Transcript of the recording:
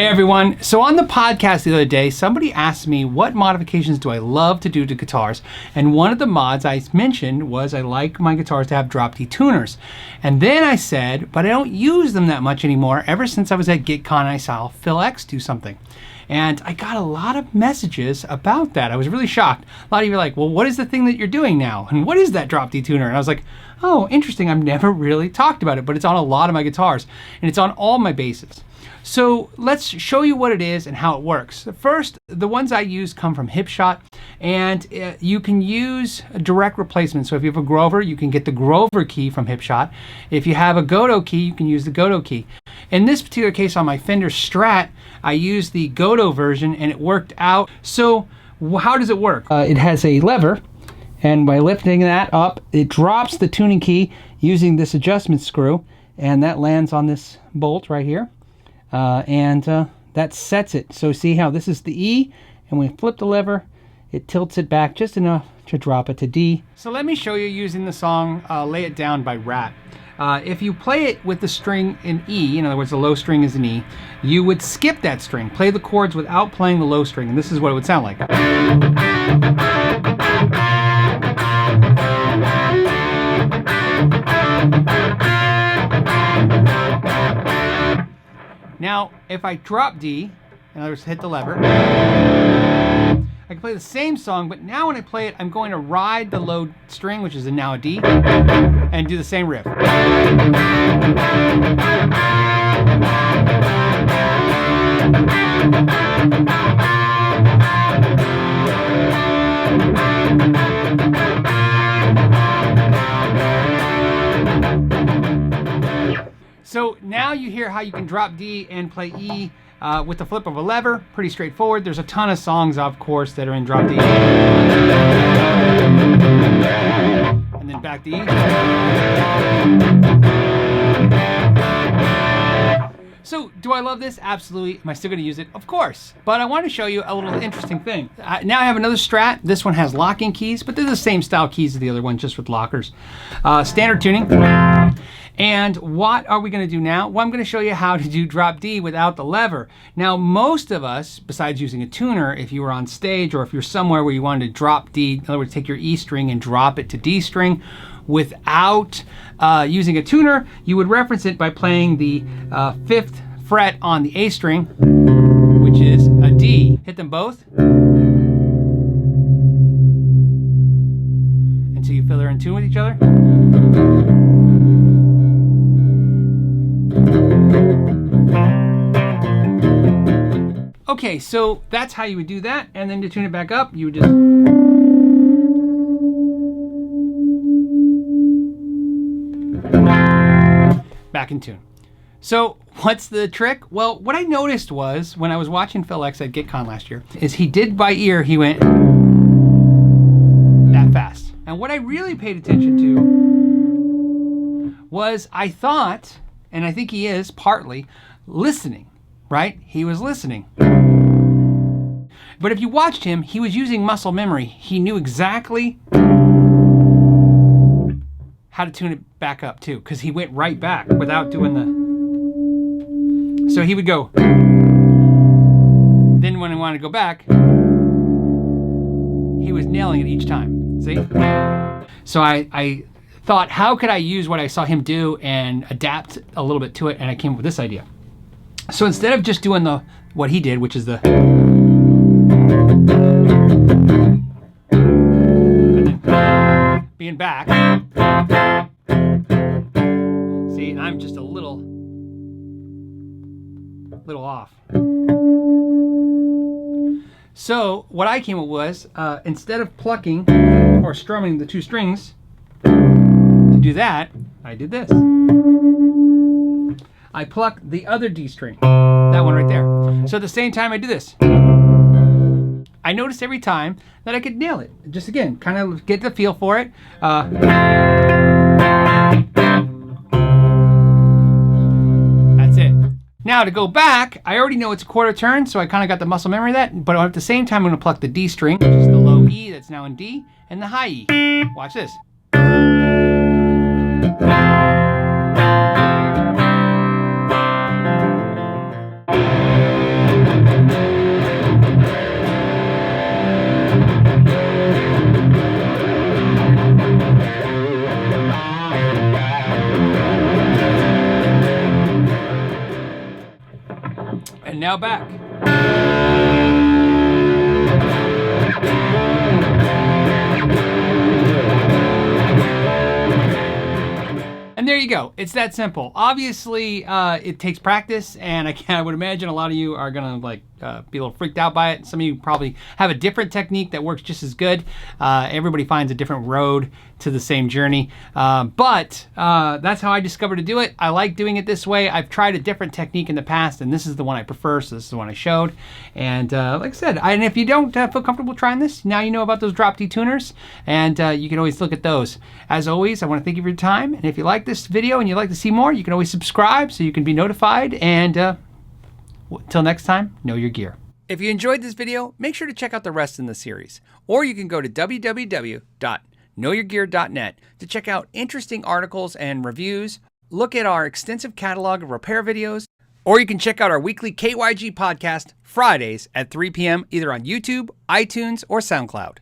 everyone. So on the podcast the other day, somebody asked me what modifications do I love to do to guitars, and one of the mods I mentioned was I like my guitars to have drop D tuners. And then I said, but I don't use them that much anymore. Ever since I was at GitCon, I saw Phil X do something. And I got a lot of messages about that. I was really shocked. A lot of you were like, well, what is the thing that you're doing now? And what is that drop D tuner? And I was like, oh, interesting. I've never really talked about it, but it's on a lot of my guitars and it's on all my basses. So let's show you what it is and how it works. First, the ones I use come from Hipshot, and you can use a direct replacement. So if you have a Grover, you can get the Grover key from Hipshot. If you have a Gotoh key, you can use the Gotoh key. In this particular case on my Fender Strat, I used the Gotoh version and it worked out. So how does it work? It has a lever, and by lifting that up, it drops the tuning key using this adjustment screw, and that lands on this bolt right here. That sets it. So see how this is the E, and when we flip the lever, it tilts it back just enough to drop it to D. So let me show you using the song Lay It Down by Rat. If you play it with the string in E, in other words the low string is an E, you would skip that string, play the chords without playing the low string, and this is what it would sound like. Now, if I drop D, in other words, hit the lever, I can play the same song, but now when I play it, I'm going to ride the low string, which is now a D, and do the same riff. So now you hear how you can drop D and play E with the flip of a lever. Pretty straightforward. There's a ton of songs, of course, that are in drop D. And then back to E. So do I love this? Absolutely. Am I still going to use it? Of course. But I want to show you a little interesting thing. Now I have another Strat. This one has locking keys, but they're the same style keys as the other one, just with lockers. Standard tuning. And what are we going to do now? Well, I'm going to show you how to do drop D without the lever. Now, most of us, besides using a tuner, if you were on stage or if you're somewhere where you wanted to drop D, in other words, take your E string and drop it to D string without using a tuner, you would reference it by playing the 5th fret on the A string, which is a D. Hit them both until you feel they're in tune with each other. Okay, so that's how you would do that, and then to tune it back up, you would just back in tune. So what's the trick? Well, what I noticed was when I was watching Phil X at GitCon last year, is he did by ear, he went that fast. And what I really paid attention to was I thought, and I think he is partly, listening, right? He was listening. But if you watched him, he was using muscle memory. He knew exactly how to tune it back up too, because he went right back without doing the... So he would go. Then when he wanted to go back, he was nailing it each time, see? So I thought, how could I use what I saw him do and adapt a little bit to it, and I came up with this idea. So instead of just doing what he did, which is the... being back. See, and I'm just a little off. So what I came up with was, instead of plucking or strumming the two strings, to do that, I did this. I plucked the other D string, that one right there. So at the same time I do this, I noticed every time that I could nail it. Just again, kind of get the feel for it. That's it. Now to go back, I already know it's a quarter turn, so I kind of got the muscle memory of that, but at the same time I'm going to pluck the D string, which is the low E that's now in D, and the high E. Watch this. And now back. And there you go. It's that simple. Obviously, it takes practice, and I would imagine a lot of you are gonna be a little freaked out by it. Some of you probably have a different technique that works just as good. Everybody finds a different road to the same journey. But that's how I discovered to do it. I like doing it this way. I've tried a different technique in the past, and this is the one I prefer, so this is the one I showed. And like I said, and if you don't feel comfortable trying this, now you know about those Drop D tuners, and you can always look at those. As always, I want to thank you for your time, and if you like this video and you'd like to see more, you can always subscribe so you can be notified, and until next time, know your gear. If you enjoyed this video, make sure to check out the rest in the series, or you can go to www.knowyourgear.net to check out interesting articles and reviews, look at our extensive catalog of repair videos, or you can check out our weekly KYG podcast Fridays at 3 p.m. either on YouTube, iTunes, or SoundCloud.